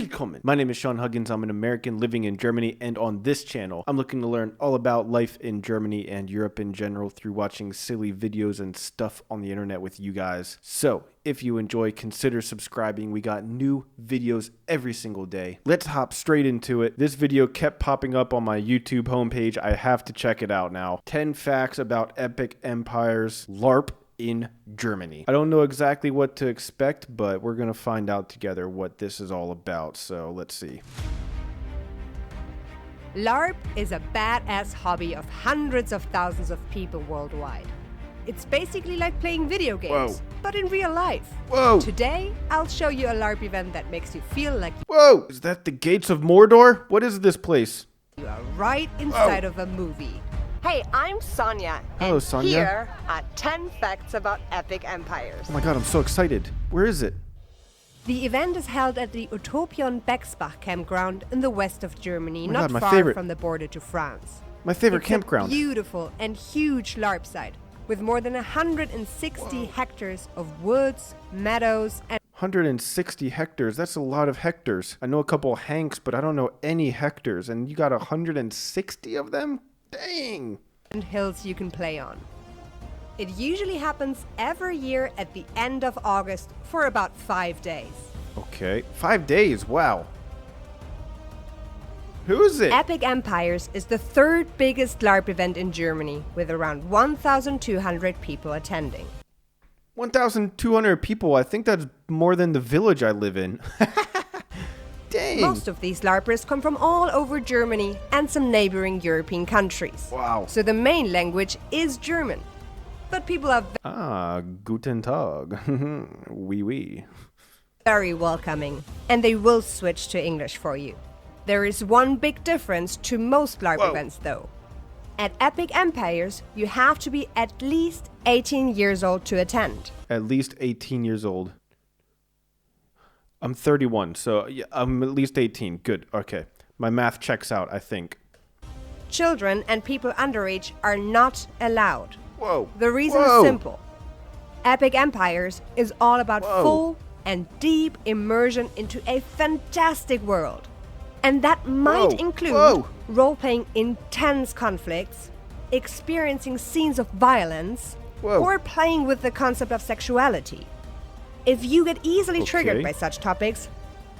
Willkommen! My name is Sean Huggins. I'm an American living in Germany, and on this channel, I'm looking to learn all about life in Germany and Europe in general through watching silly videos and stuff on the internet with you guys. So, if you enjoy, consider subscribing. We got new videos every single day. Let's hop straight into it. This video kept popping up on my YouTube homepage. I have to check it out now. 10 facts about epic empires LARP in Germany. I don't know exactly what to expect, but we're gonna find out together what this is all about, so let's see. LARP is a badass hobby of hundreds of thousands of people worldwide. It's basically like playing video games, but in real life. Whoa! Today, I'll show you a LARP event that makes you feel like Whoa! Is that the gates of Mordor? What is this place? you are right inside of a movie. Hey, I'm Sonia. Hello, Sonia. Here are 10 facts about epic empires. Oh my god, I'm so excited. Where is it? The event is held at the Utopion Bexbach campground in the west of Germany, Oh my not God, my far favorite. from the border to France. My favorite It's campground. a beautiful and huge LARP site with more than 160 hectares of woods, meadows, and 160 hectares. That's a lot of hectares. I know a couple Hanks, but I don't know any hectares. And you got 160 of them? Dang! hills you can play on. It usually happens every year at the end of August for about 5 days. Okay. 5 days. Wow. Who is it? Epic Empires is the third biggest LARP event in Germany, with around 1,200 people attending. 1,200 people. I think that's more than the village I live in. Dang. Most of these LARPers come from all over Germany and some neighboring European countries. Wow. So the main language is German. But people are Ah, guten Tag. Oui, oui. very welcoming, and they will switch to English for you. There is one big difference to most LARP events though. At Epic Empires, you have to be at least 18 years old to attend. At least 18 years old. I'm 31, so yeah, I'm at least 18. Good. Okay. My math checks out, I think. Children and people underage are not allowed. Whoa. The reason is simple. Epic Empires is all about full and deep immersion into a fantastic world. And that might include role-playing intense conflicts, experiencing scenes of violence, or playing with the concept of sexuality. If you get easily triggered by such topics,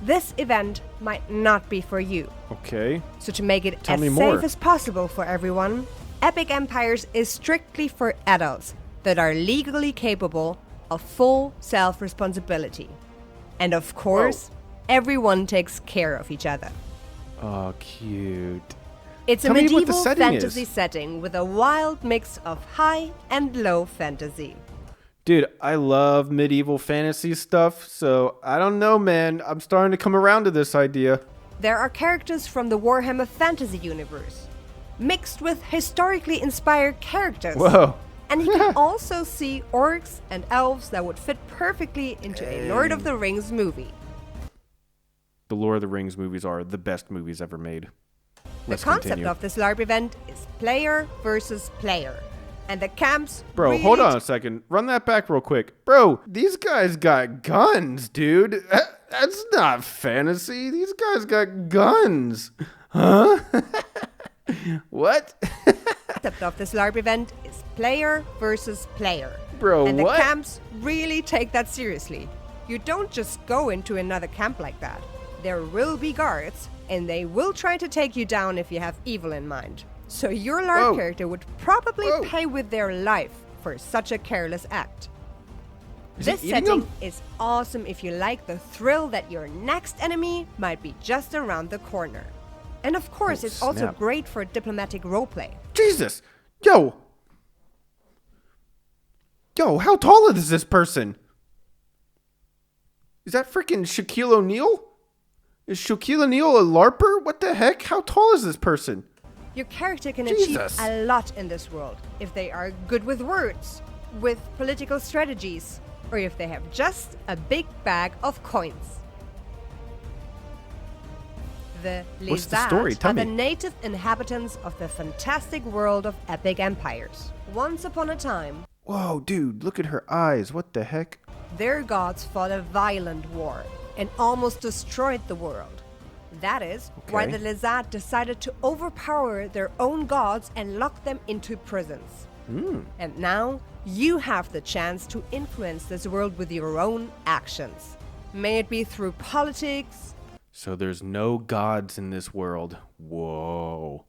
this event might not be for you. Okay. So to make it Tell me as more. safe as possible for everyone, Epic Empires is strictly for adults that are legally capable of full self-responsibility. And of course, everyone takes care of each other. Oh, cute. It's Tell a me what the medieval setting fantasy is. setting with a wild mix of high and low fantasy. Dude, I love medieval fantasy stuff, so I don't know, man. I'm starting to come around to this idea. There are characters from the Warhammer fantasy universe, mixed with historically inspired characters. Whoa. And you can also see orcs and elves that would fit perfectly into a Lord of the Rings movie. The Lord of the Rings movies are the best movies ever made. Let's The concept continue. of this LARP event is player versus player. And the camps Bro, really hold on a second. Run that back real quick. Bro, these guys got guns, dude. That's not fantasy. These guys got guns. Huh? What? concept of this LARP event is player versus player. Bro, and what? the camps really take that seriously. You don't just go into another camp like that. There will be guards, and they will try to take you down if you have evil in mind. So your LARP character would probably pay with their life for such a careless act. This setting is awesome if you like the thrill that your next enemy might be just around the corner. And of course, it's also great for diplomatic roleplay. Jesus! Yo, how tall is this person? Is that freaking Shaquille O'Neal? Is Shaquille O'Neal a LARPer? What the heck? How tall is this person? Your character can achieve a lot in this world if they are good with words, with political strategies, or if they have just a big bag of coins. The What's the story? Lizard Tell are the me. native inhabitants of the fantastic world of epic empires. Once upon a time, Whoa, dude, look at her eyes. What the heck? their gods fought a violent war, and almost destroyed the world. That is why the Lizard decided to overpower their own gods and lock them into prisons. And now you have the chance to influence this world with your own actions. May it be through politics. So there's no gods in this world. Whoa.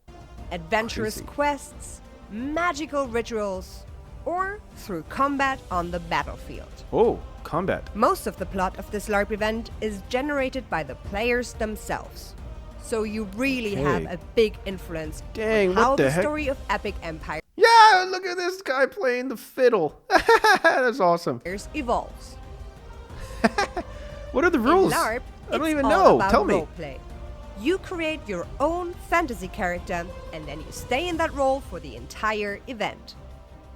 Adventurous quests, magical rituals, or through combat on the battlefield. Oh, combat. Most of the plot of this LARP event is generated by the players themselves. So you really have a big influence on how the story of Epic Empires look at this guy playing the fiddle. That's awesome. Evolves. What are the rules? In LARP, I don't it's even all know. about Tell me. roleplay. You create your own fantasy character, and then you stay in that role for the entire event.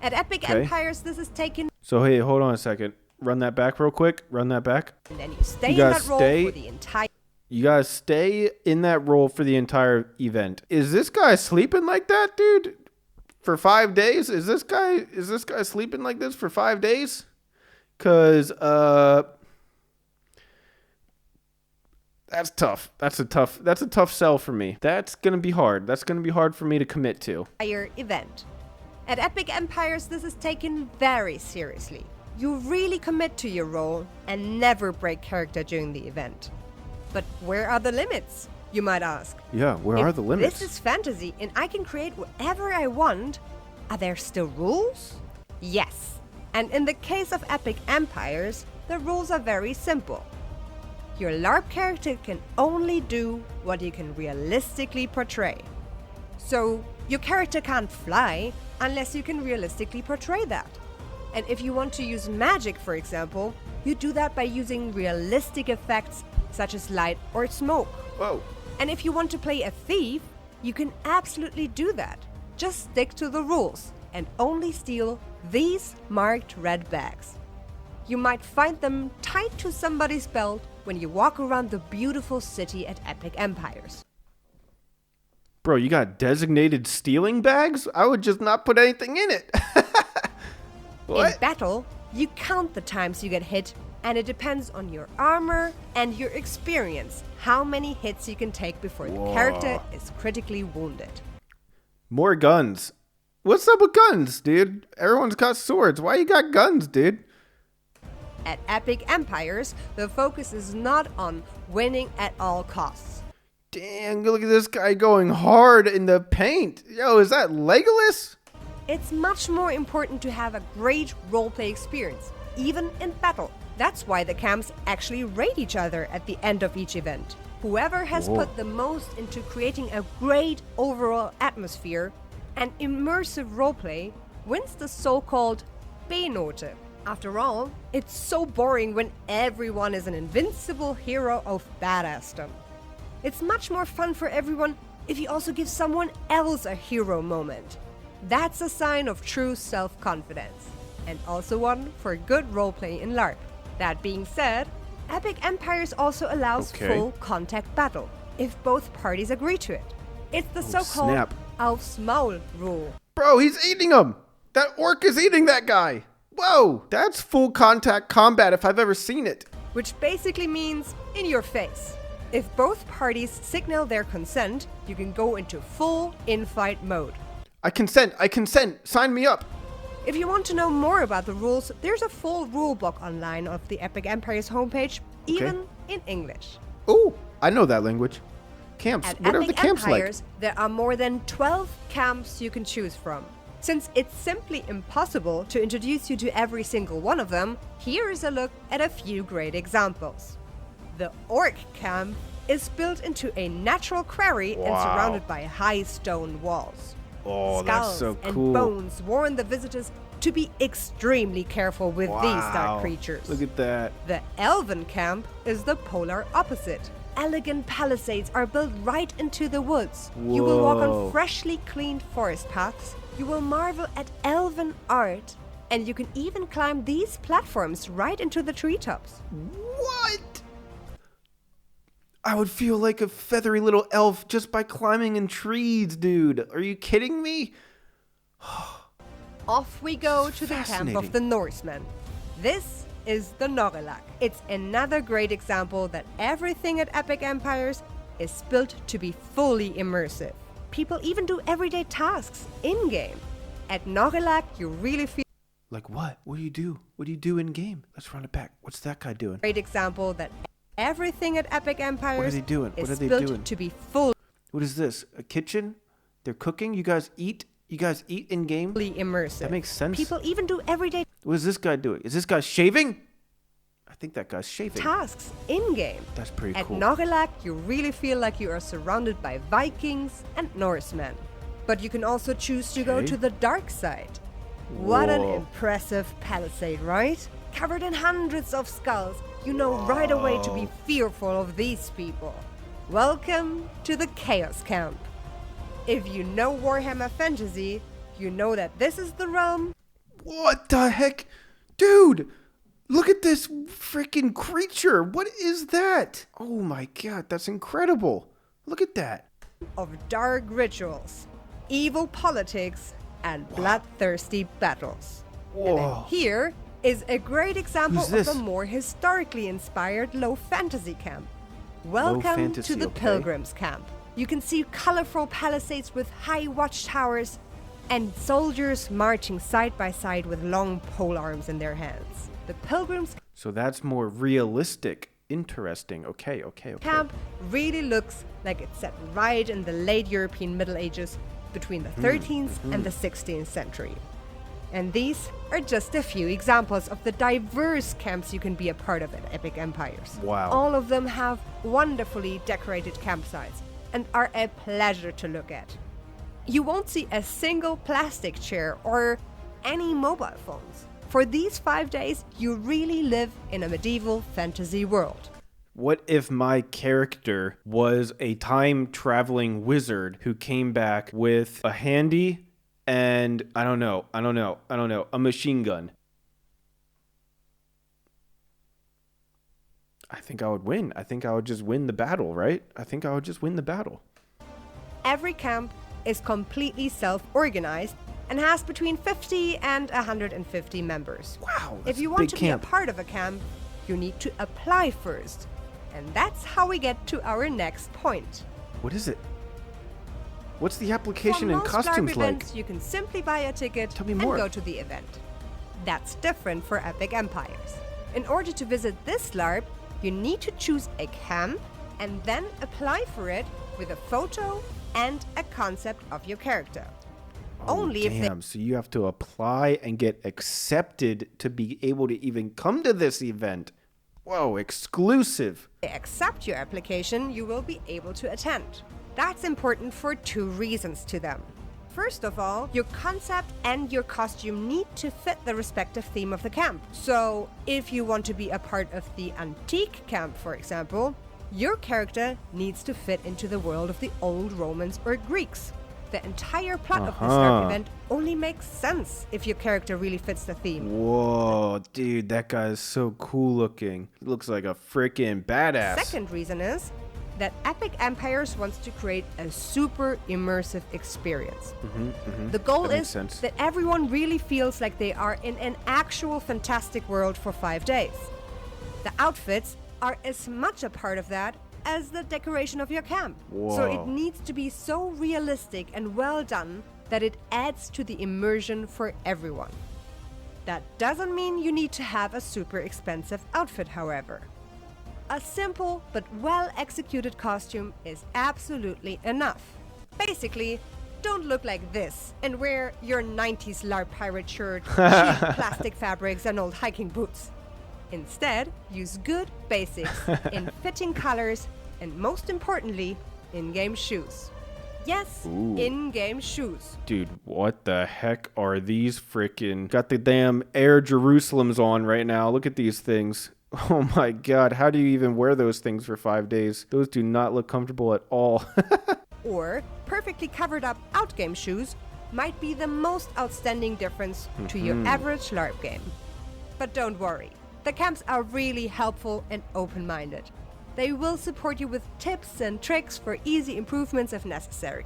At Epic Empires, this is taken. So hey, hold on a second. Run that back real quick. Run that back. And then you stay in that role for the entire. You guys stay in that role for the entire event. Is this guy sleeping like that, dude? For 5 days? Is this guy sleeping like this for 5 days? Cause that's tough. That's a tough sell for me. That's gonna be hard. That's gonna be hard for me to commit to. Entire event. At Epic Empires, this is taken very seriously. You really commit to your role and never break character during the event. But where are the limits, you might ask? Yeah, where are the limits? This is fantasy and I can create whatever I want. Are there still rules? Yes. And in the case of Epic Empires, the rules are very simple. Your LARP character can only do what you can realistically portray. So, your character can't fly unless you can realistically portray that. And if you want to use magic, for example, you do that by using realistic effects such as light or smoke. Whoa. And if you want to play a thief, you can absolutely do that. Just stick to the rules and only steal these marked red bags. You might find them tied to somebody's belt when you walk around the beautiful city at Epic Empires. Bro, you got designated stealing bags? I would just not put anything in it. What? In battle, you count the times you get hit, and it depends on your armor and your experience how many hits you can take before the character is critically wounded. More guns. What's up with guns, dude? Everyone's got swords. Why you got guns, dude? At Epic Empires, the focus is not on winning at all costs. Dang, look at this guy going hard in the paint. Yo, is that Legolas? It's much more important to have a great roleplay experience, even in battle. That's why the camps actually rate each other at the end of each event. Whoever has put the most into creating a great overall atmosphere and immersive roleplay wins the so-called B-Note. After all, it's so boring when everyone is an invincible hero of badassdom. It's much more fun for everyone if you also give someone else a hero moment. That's a sign of true self-confidence, and also one for good roleplay in LARP. That being said, Epic Empires also allows full contact battle, if both parties agree to it. It's the so-called Aufs Maul rule. Bro, he's eating him! That orc is eating that guy! Whoa, that's full contact combat if I've ever seen it. Which basically means in your face. If both parties signal their consent, you can go into full in-fight mode. I consent, sign me up. If you want to know more about the rules, there's a full rulebook online of the Epic Empires homepage, even in English. Oh, I know that language. Camps, At what are Epic the camps Empires, like? there are more than 12 camps you can choose from. Since it's simply impossible to introduce you to every single one of them, here is a look at a few great examples. The Orc camp is built into a natural quarry and surrounded by high stone walls. Oh, Skulls that's so cool. and bones warn the visitors to be extremely careful with these dark creatures. Look at that. The Elven camp is the polar opposite. Elegant palisades are built right into the woods. Whoa. You will walk on freshly cleaned forest paths. You will marvel at elven art. And you can even climb these platforms right into the treetops. What? I would feel like a feathery little elf just by climbing in trees, dude. Are you kidding me? Off we go to the camp of the Norsemen. This is the Norrelak. It's another great example that everything at Epic Empires is built to be fully immersive. People even do everyday tasks in-game. At Norrelak, you really feel like what? What do you do? What do you do in game? Let's run it back. What's that guy doing? Great example that everything at Epic Empires what are they doing? What are is they built doing? to be fully What is this? A kitchen? They're cooking? You guys eat? You guys eat in game? immersive. That makes sense. People even do everyday What is this guy doing? Is this guy shaving? I think that guy's shaving. tasks in-game. That's pretty At cool. Norrelak, you really feel like you are surrounded by Vikings and Norsemen. But you can also choose to go Okay. to the dark side. What an Whoa. impressive palisade, right? Covered in hundreds of skulls, you know right away to be fearful of these people. Welcome to the Chaos Camp. If you know Warhammer Fantasy, you know that this is the realm. What the heck? Dude, look at this freaking creature. What is that? Oh my god, that's incredible. Look at that. Of dark rituals, evil politics, and bloodthirsty battles. And then Whoa. here is a great example Who's of this? a more historically inspired low fantasy camp. Welcome fantasy, to the okay. Pilgrims Camp. You can see colorful palisades with high watchtowers and soldiers marching side by side with long pole arms in their hands. The Pilgrims So that's more realistic. Interesting. Okay. Camp really looks like it's set right in the late European Middle Ages between the 13th and the 16th century. And these are just a few examples of the diverse camps you can be a part of at Epic Empires. Wow. All of them have wonderfully decorated campsites and are a pleasure to look at. You won't see a single plastic chair or any mobile phones. For these 5 days, you really live in a medieval fantasy world. What if my character was a time-traveling wizard who came back with a handy and, I don't know, a machine gun? I think I would win. I think I would just win the battle, right? I think I would just win the battle. Every camp is completely self-organized and has between 50 and 150 members. Wow, If that's you a want big to camp. be a part of a camp, you need to apply first. And that's how we get to our next point. What is it? What's the application For and most costumes LARP like? events, you can simply buy a ticket Tell me and more. go to the event. That's different for Epic Empires. In order to visit this LARP, you need to choose a camp and then apply for it with a photo and a concept of your character. Only if they Damn, so you have to apply and get accepted to be able to even come to this event. Whoa, exclusive. accept your application, you will be able to attend. That's important for two reasons to them. First of all, your concept and your costume need to fit the respective theme of the camp. So, if you want to be a part of the antique camp, for example, your character needs to fit into the world of the old Romans or Greeks. The entire plot of this LARP event only makes sense if your character really fits the theme. Whoa, dude, that guy is so cool looking. He looks like a freaking badass. Second reason is that Epic Empires wants to create a super immersive experience. The goal That makes is sense. that everyone really feels like they are in an actual fantastic world for 5 days. The outfits are as much a part of that as the decoration of your camp. So Whoa. it needs to be so realistic and well done that it adds to the immersion for everyone. That doesn't mean you need to have a super expensive outfit, however. A simple but well executed costume is absolutely enough. Basically, don't look like this and wear your 90s LARP pirate shirt, cheap plastic fabrics, and old hiking boots. Instead, use good basics in fitting colors and, most importantly, in-game shoes. Yes, Ooh. in-game shoes. Dude, what the heck are these freaking... Got the damn Air Jerusalems on right now. Look at these things. Oh my god, how do you even wear those things for 5 days? Those do not look comfortable at all. Or perfectly covered up outgame shoes might be the most outstanding difference to your average LARP game. But don't worry, the camps are really helpful and open-minded. They will support you with tips and tricks for easy improvements if necessary.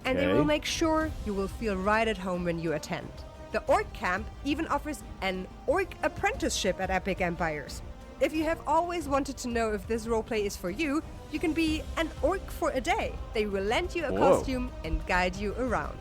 And they will Okay. make sure you will feel right at home when you attend. The Orc Camp even offers an Orc apprenticeship at Epic Empires. If you have always wanted to know if this roleplay is for you, you can be an Orc for a day. They will lend you a costume and guide you around.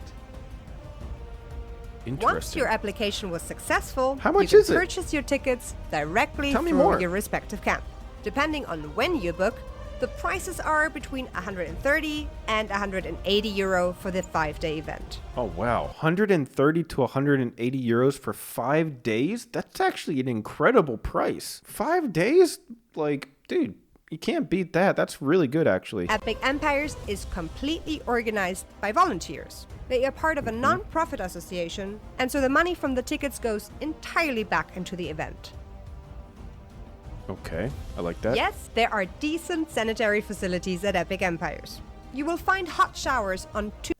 Once your application was successful, how much you is can it? purchase your tickets directly through your respective camp. Depending on when you book, the prices are between 130 and 180 euro for the 5-day event. Oh wow, 130 to 180 euros for 5 days? That's actually an incredible price. 5 days? Like, dude, you can't beat that. That's really good, actually. Epic Empires is completely organized by volunteers. They are part of a non-profit association, and so the money from the tickets goes entirely back into the event. Okay, I like that. Yes, there are decent sanitary facilities at Epic Empires. You will find hot showers on 2.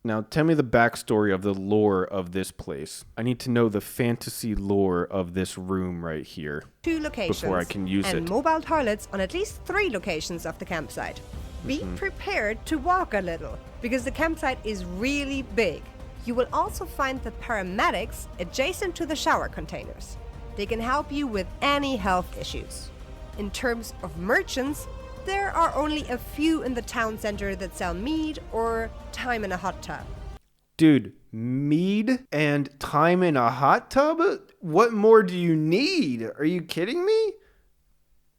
Now, tell me the backstory of the lore of this place. I need to know the fantasy lore of this room right here. 2 locations. Before I can use and it. Mobile toilets on at least 3 locations of the campsite. Be prepared to walk a little, because the campsite is really big. You will also find the paramedics adjacent to the shower containers. They can help you with any health issues. In terms of merchants, there are only a few in the town center that sell mead or time in a hot tub. Dude, mead and time in a hot tub? What more do you need? Are you kidding me?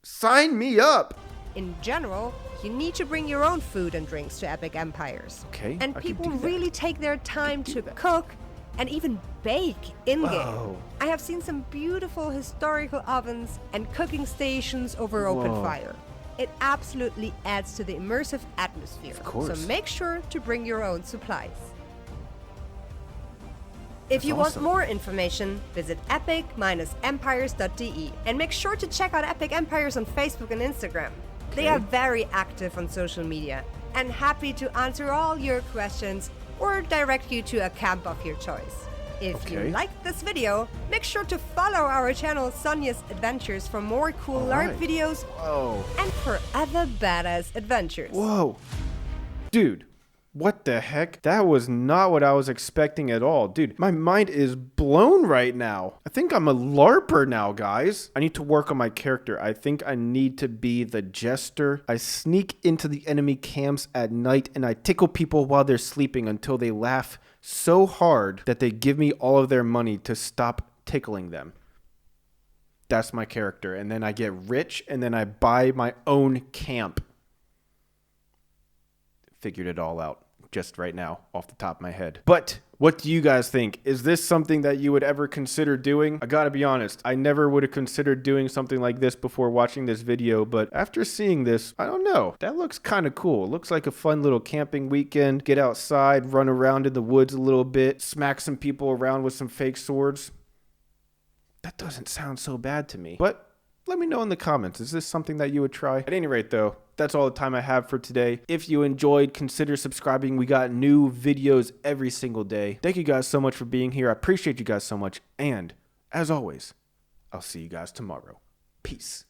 Sign me up. In general, you need to bring your own food and drinks to Epic Empires. Okay, and I can people do that. really take their time to cook and even bake in-game. Whoa. I have seen some beautiful historical ovens and cooking stations over open fire. It absolutely adds to the immersive atmosphere. Of course. So make sure to bring your own supplies. If That's you awesome. want more information, visit epic-empires.de and make sure to check out Epic Empires on Facebook and Instagram. They are very active on social media and happy to answer all your questions or direct you to a camp of your choice. If you liked this video, make sure to follow our channel Sonya's Adventures for more cool LARP videos and for other badass adventures. Whoa. Dude, what the heck? That was not what I was expecting at all. Dude, my mind is blown right now. I think I'm a LARPer now, guys. I need to work on my character. I think I need to be the jester. I sneak into the enemy camps at night and I tickle people while they're sleeping until they laugh so hard that they give me all of their money to stop tickling them. That's my character. And then I get rich and then I buy my own camp. Figured it all out just right now off the top of my head. But what do you guys think? Is this something that you would ever consider doing? I gotta be honest, I never would have considered doing something like this before watching this video, but after seeing this, I don't know. That looks kind of cool. It looks like a fun little camping weekend. Get outside, run around in the woods a little bit, smack some people around with some fake swords. That doesn't sound so bad to me. But let me know in the comments. Is this something that you would try? At any rate, though, that's all the time I have for today. If you enjoyed, consider subscribing. We got new videos every single day. Thank you guys so much for being here. I appreciate you guys so much. And as always, I'll see you guys tomorrow. Peace.